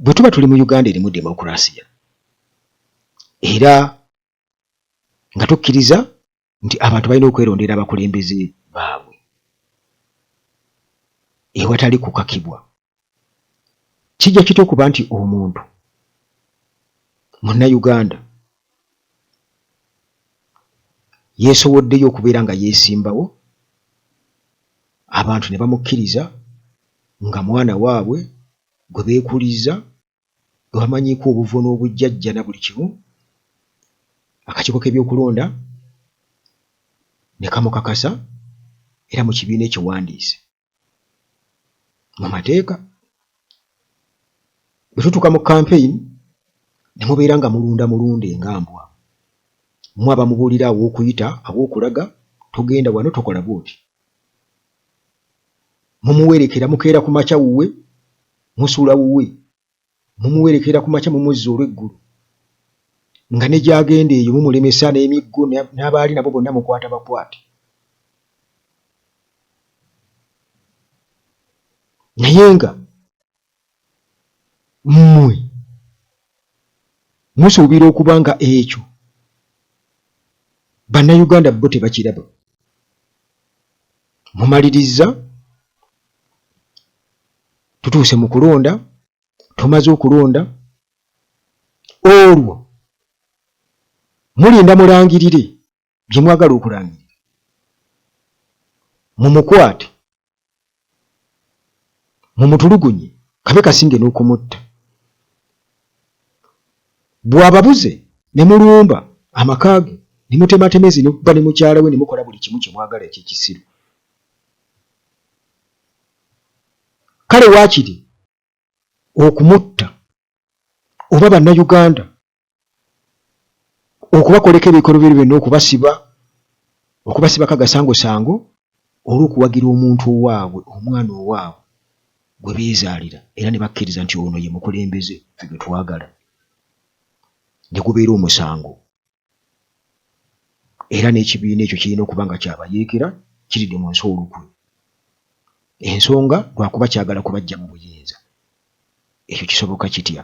bwe tuba tuli mu Uganda erimu demokrasiya era nga tukkiriza nti abantu balina okwerondera abakulembeze baabwe ewatali kukakibwa, kijja kitya okuba nti omuntu munnayuganda yeesowoddeyo okubeera nga yeesimbawo, abantu ne bamukkiriza nga mwana waabwe gwe beekuliza, gwe bamanyiiko obuvo n'obujjajja na buli kimu, akakiiko k'ebyokulonda ne kamukakasa era mu kibiina ekiwandiise mu mateeka. Bwe tutuuka mu campaign ne mubeera nga mulunda engambwa, mu abamubuulira aw'okuyita aw'okulaga, togenda wano tokola bw'oti, mumuwerekera mukeera ku makya wuwe, musuula wuwe, mumuwerekera ku makya mumuzza olw'eggulu, nga ne gy'agenda eyo mumulemesa n'emiggo n'abaali nabo bonna mukwata bakwate. Naye nga mmwe musuubira okuba nga ekyo bannayuganda bo tebakiraba. Mumaliriza, tutuuse mu kulonda, tumaze okulonda, olwo mulinda mulangirire bye mwagala okulangirira, mumukwate, mumutulugunye, kabe kasinge n'okumutta. Bw'ababuze ne mulumba amaka ge, ne mutematemezi ne kuba ne mukyala we, ne mukola buli kimu kye mwagala eky'ekisiru. Kale waakiri okumutta oba bannayuganda okubakoleko ebikolobero byonna, okubasibako agasangosango olw'okuwagira omuntu owaabwe, omwana owaabwe gwe beezaalira era ne bakkiriza nti ono ye mukulembeze ffe gwe twagala, ne gubeera omusango. Era n'ekibiina ekyo kirina okuba nga kyabayeekera, kiridde mu nsi olukwe, ensonga lwakuba kyagala kubaggya mu buyinza. Ekyo kisoboka kitya?